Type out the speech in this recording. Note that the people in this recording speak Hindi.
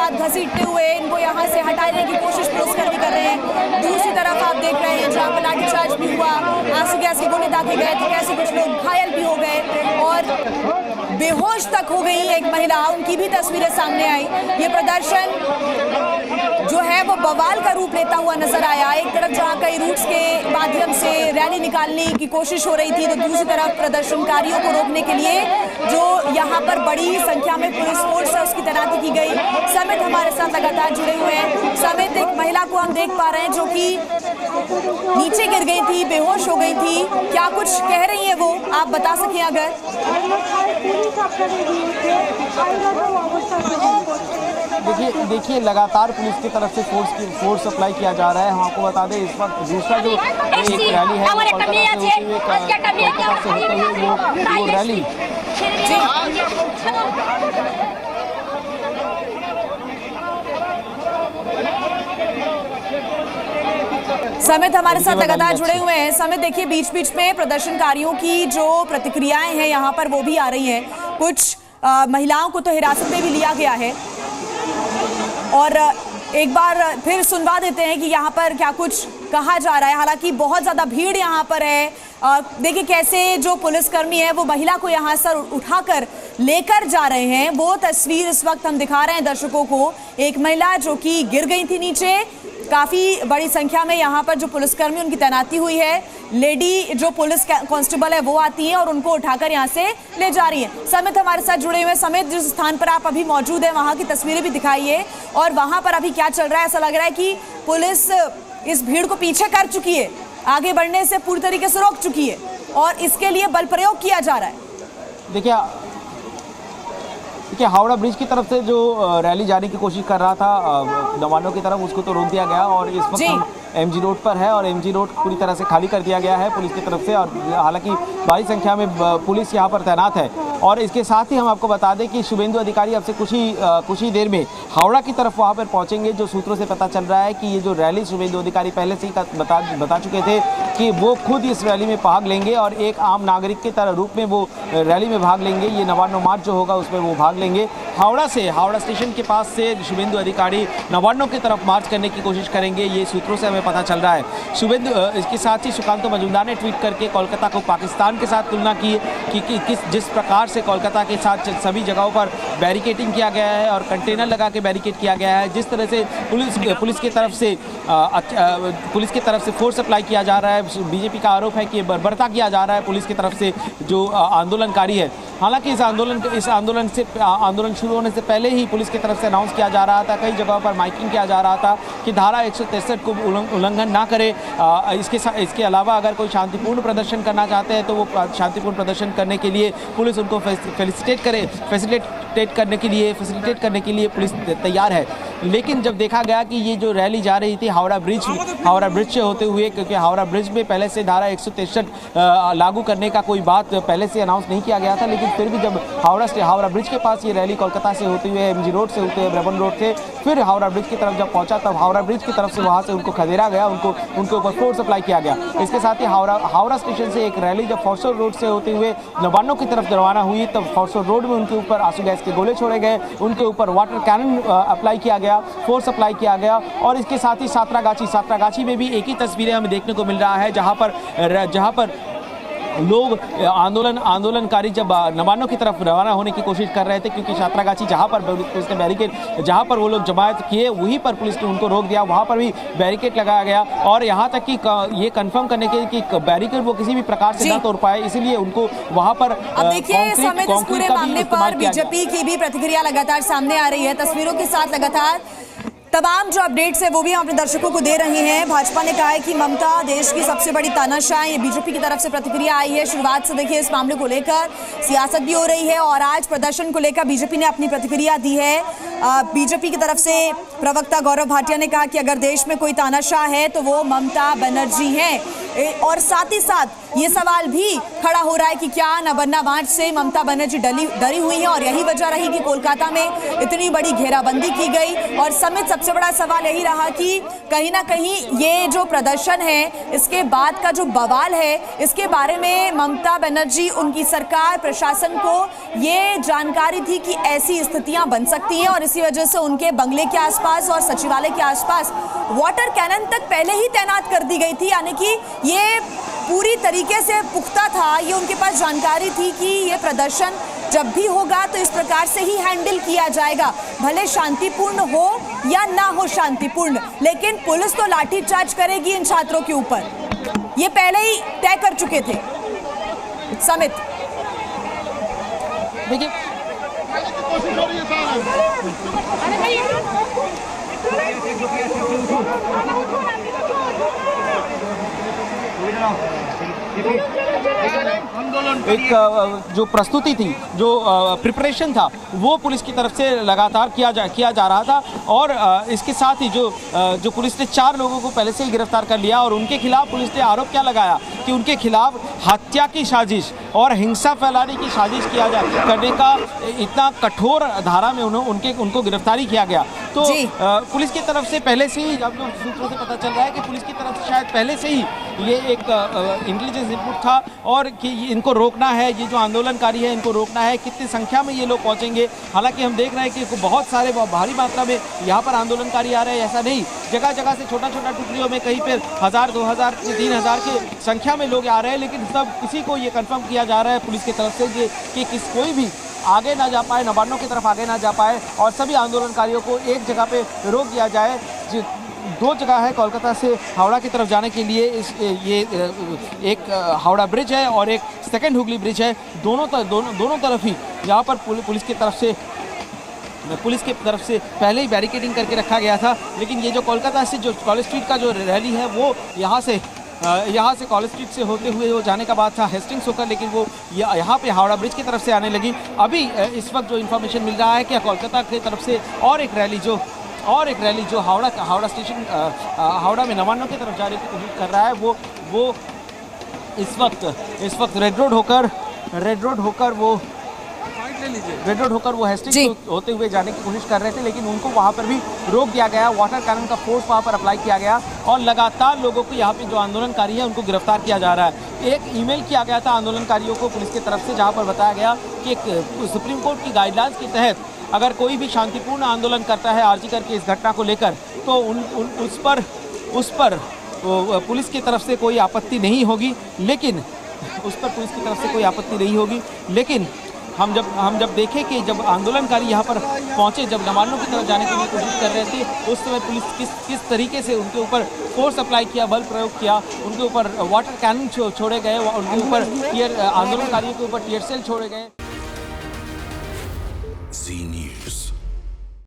साथ घसीटते हुए इनको यहाँ से हटाने की कोशिश पुलिसकर्मी कर रहे हैं। दूसरी तरफ आप देख रहे हैं जहाँ पर लाठीचार्ज भी हुआ, आंसू गैस के गोले दागे गए, तो कैसे कुछ लोग घायल भी हो गए और बेहोश तक हो गई एक महिला, उनकी भी तस्वीरें सामने आई। ये प्रदर्शन जो है वो बवाल का रूप लेता हुआ नजर आया। एक तरफ जहां कई रूट्स के माध्यम से रैली निकालने की कोशिश हो रही थी, तो दूसरी तरफ प्रदर्शनकारियों को रोकने के लिए जो यहां पर बड़ी संख्या में पुलिस फोर्स है उसकी तैनाती की गई। समित हमारे साथ लगातार जुड़े हुए हैं। समित, एक महिला को हम देख पा रहे हैं जो कि नीचे गिर गई थी, बेहोश हो गई थी, क्या कुछ कह रही है वो, आप बता सकें अगर? देखिए लगातार पुलिस की तरफ से फोर्स सप्लाई किया जा रहा है। हम आपको बता दें इस वक्त दूसरा जो एक रैली है कोलकाता से होते हुए वो रैली समित हमारे साथ लगातार जुड़े हुए हैं। समित, देखिए बीच बीच में प्रदर्शनकारियों की जो प्रतिक्रियाएं हैं यहाँ पर वो भी आ रही हैं। कुछ महिलाओं को तो हिरासत में भी लिया गया है और एक बार फिर सुनवा देते हैं कि यहाँ पर क्या कुछ कहा जा रहा है। हालांकि बहुत ज्यादा भीड़ यहाँ पर है। देखिए कैसे जो पुलिसकर्मी है वो महिला को यहाँ से उठाकर लेकर जा रहे हैं। वो तस्वीर इस वक्त हम दिखा रहे हैं दर्शकों को। एक महिला जो कि गिर गई थी नीचे, काफी बड़ी संख्या में यहाँ पर जो पुलिसकर्मी उनकी तैनाती हुई है। लेडी जो पुलिस कांस्टेबल है वो आती है और उनको उठाकर यहाँ से ले जा रही है। समित हमारे साथ जुड़े हुए हैं। समित, जिस स्थान पर आप अभी मौजूद हैं वहाँ की तस्वीरें भी दिखाइए और वहाँ पर अभी क्या चल रहा है? ऐसा लग रहा है कि पुलिस इस भीड़ को पीछे कर चुकी है, आगे बढ़ने से पूरी तरीके से रोक चुकी है और इसके लिए बल प्रयोग किया जा रहा है। देखिए हावड़ा ब्रिज की तरफ से जो रैली जाने की कोशिश कर रहा था नवान्नों की तरफ, उसको तो रोक दिया गया और इस वक्त हम एमजी रोड पर है और एमजी रोड पूरी तरह से खाली कर दिया गया है पुलिस की तरफ से। और हालांकि भारी संख्या में पुलिस यहाँ पर तैनात है। और इसके साथ ही हम आपको बता दें कि शुभेंदु अधिकारी अब से कुछ ही देर में हावड़ा की तरफ वहाँ पर पहुँचेंगे। जो सूत्रों से पता चल रहा है कि ये जो रैली शुभेंदु अधिकारी पहले से ही बता चुके थे कि वो खुद इस रैली में भाग लेंगे और एक आम नागरिक के तरह रूप में वो रैली में भाग लेंगे। ये नवान्नों मार्च जो होगा उसमें वो भाग लेंगे। हावड़ा स्टेशन के पास से शुभेंदु अधिकारी नवान्नों की तरफ मार्च करने की कोशिश करेंगे, ये सूत्रों से हमें पता चल रहा है। शुभेंदु इसके साथ ही सुकांतो मजूमदार ने ट्वीट करके कोलकाता को पाकिस्तान के साथ तुलना की कि जिस प्रकार से कोलकाता के साथ सभी जगहों पर बैरिकेडिंग किया गया है और कंटेनर लगा के बैरिकेड किया गया है, जिस तरह से पुलिस की तरफ से फोर्स सप्लाई किया जा रहा है। बीजेपी का आरोप है कि बर्बरता किया जा रहा है पुलिस की तरफ से जो आंदोलनकारी है। हालांकि इस आंदोलन शुरू होने से पहले ही पुलिस की तरफ से अनाउंस किया जा रहा था, कई जगहों पर माइकिंग किया जा रहा था कि धारा 163 को उल्लंघन ना करे। इसके अलावा अगर कोई शांतिपूर्ण प्रदर्शन करना चाहते हैं तो वो शांतिपूर्ण प्रदर्शन करने के लिए पुलिस उनको फैसिलिटेट करने के लिए पुलिस तैयार है। लेकिन जब देखा गया कि ये जो रैली जा रही थी हावड़ा ब्रिज से होते हुए, क्योंकि हावड़ा ब्रिज में पहले से धारा 163 लागू करने का कोई बात पहले से अनाउंस नहीं किया गया था, लेकिन फिर भी जब हावड़ा ब्रिज के पास ये रैली कोलकाता से होते हुए एमजी रोड से होते हुए ब्रेबन रोड से फिर हावड़ा ब्रिज की तरफ जब पहुंचा, तब हावड़ा ब्रिज की तरफ से वहाँ से उनको खदेड़ा गया, उनके ऊपर फोर्स सप्लाई किया गया। इसके साथ ही हावड़ा स्टेशन से एक रैली जब फॉर्सर रोड से होते हुए नवान्नों की तरफ रवाना हुई, तब फॉर्सर रोड में उनके ऊपर आंसू गैस के गोले छोड़े गए, उनके ऊपर वाटर कैनन अप्लाई किया गया, फोर्स सप्लाई किया गया। और इसके साथ ही सातरागाछी में भी एक ही तस्वीरें हमें देखने को मिल रहा है, जहां पर लोग आंदोलनकारी जब नवान्नों की तरफ रवाना होने की कोशिश कर रहे थे, क्योंकि सातरागाछी जहां पर पुलिस ने बैरिकेड जहां पर वो लोग जमायत किए वहीं पर पुलिस ने उनको रोक दिया, वहां पर भी बैरिकेड लगाया गया। और यहां तक कि ये कंफर्म करने के कि बैरिकेड वो किसी भी प्रकार से ना तोड़ पाए, इसीलिए उनको वहां पर अब देखिए समित, इस पूरे मामले पर बीजेपी की भी प्रतिक्रिया लगातार सामने आ रही है। तस्वीरों के साथ लगातार तमाम जो अपडेट्स है वो भी हम अपने दर्शकों को दे रहे हैं। भाजपा ने कहा है कि ममता देश की सबसे बड़ी तानाशाह, ये बीजेपी की तरफ से प्रतिक्रिया आई है। शुरुआत से देखिए इस मामले को लेकर सियासत भी हो रही है और आज प्रदर्शन को लेकर बीजेपी ने अपनी प्रतिक्रिया दी है। बीजेपी की तरफ से प्रवक्ता गौरव भाटिया ने कहा कि अगर देश में कोई तानाशाह है तो वो ममता बनर्जी है। और साथ ही साथ ये सवाल भी खड़ा हो रहा है कि क्या नबन्ना मार्च से ममता बनर्जी डरी हुई है और यही वजह रही कि कोलकाता में इतनी बड़ी घेराबंदी की गई। और समेत सबसे बड़ा सवाल यही रहा कि कहीं ना कहीं ये जो प्रदर्शन है, इसके बाद का जो बवाल है, इसके बारे में ममता बनर्जी, उनकी सरकार, प्रशासन को ये जानकारी थी कि ऐसी स्थितियां बन सकती हैं और इसी वजह से उनके बंगले के आसपास और सचिवालय के आसपास वाटर कैनन तक पहले ही तैनात कर दी गई थी। यानी कि ये पूरी तरीके से पुख्ता था, ये उनके पास जानकारी थी कि ये प्रदर्शन जब भी होगा तो इस प्रकार से ही हैंडल किया जाएगा, भले शांतिपूर्ण हो या ना हो शांतिपूर्ण, लेकिन पुलिस तो लाठीचार्ज करेगी इन छात्रों के ऊपर, ये पहले ही तय कर चुके थे। समित, देखिए एक जो प्रस्तुति थी, जो प्रिपरेशन था, वो पुलिस की तरफ से लगातार किया जा रहा था। और इसके साथ ही जो पुलिस ने 4 लोगों को पहले से ही गिरफ्तार कर लिया और उनके खिलाफ पुलिस ने आरोप क्या लगाया कि उनके खिलाफ हत्या की साजिश और हिंसा फैलाने की साजिश करने का इतना कठोर धारा में उनको गिरफ्तारी किया गया। तो पुलिस की तरफ से पहले से ही, अब जो सूत्रों से पता चल रहा है कि पुलिस की तरफ से शायद पहले से ही ये एक इंटेलिजेंस इनपुट था और कि इनको रोकना है, ये जो आंदोलनकारी है इनको रोकना है, कितनी संख्या में ये लोग पहुंचेंगे। हालांकि हम देख रहे हैं कि बहुत सारे भारी मात्रा में यहाँ पर आंदोलनकारी आ रहे हैं, ऐसा नहीं, जगह जगह से छोटा छोटा टुकड़ियों में कहीं पर 1000, 2000, 3000 की संख्या में लोग आ रहे हैं। लेकिन सब किसी को ये कन्फर्म किया जा रहा है पुलिस की तरफ से कि कोई भी आगे ना जा पाए, नवान्नों की तरफ आगे ना जा पाए और सभी आंदोलनकारियों को एक जगह पे रोक दिया जाए। 2 जगह है कोलकाता से हावड़ा की तरफ जाने के लिए, ये एक हावड़ा ब्रिज है और एक सेकंड हुगली ब्रिज है। दोनों तरफ ही यहाँ पर पुलिस की तरफ से पहले ही बैरिकेडिंग करके रखा गया था। लेकिन ये जो कोलकाता से जो कॉलेज स्ट्रीट का जो रैली है वो यहाँ से कॉलेज स्ट्रीट से होते हुए वो जाने का बात था हेस्टिंग्स होकर, लेकिन वो यहाँ पे हावड़ा ब्रिज की तरफ से आने लगी। अभी इस वक्त जो इन्फॉर्मेशन मिल रहा है कि कोलकाता की तरफ से और एक रैली जो हावड़ा स्टेशन, हावड़ा में नवान्नों की तरफ जाने की कोशिश कर रहा है, वो इस वक्त रेड रोड होकर वो हेस्टिंग्स होते हुए जाने की कोशिश कर रहे थे। लेकिन उनको वहाँ पर भी रोक दिया गया, वाटर कैनन का फोर्स वहाँ पर अप्लाई किया गया और लगातार लोगों को यहाँ पे जो आंदोलनकारी है उनको गिरफ्तार किया जा रहा है। एक ईमेल किया गया था आंदोलनकारियों को पुलिस की तरफ से, जहाँ पर बताया गया कि सुप्रीम कोर्ट की गाइडलाइंस के तहत अगर कोई भी शांतिपूर्ण आंदोलन करता है आरजी करके इस घटना को लेकर, तो उस पर पुलिस की तरफ से कोई आपत्ति नहीं होगी। लेकिन हम जब देखें कि जब आंदोलनकारी यहाँ पर पहुँचे, जब नवान्नों की तरफ जाने की कोशिश कर रहे थे, उस समय पुलिस किस तरीके से उनके ऊपर फोर्स अप्लाई किया, बल प्रयोग किया, उनके ऊपर वाटर कैनन छोड़े गए, उनके ऊपर आंदोलनकारियों के ऊपर टीयर सेल छोड़े गए। Z News।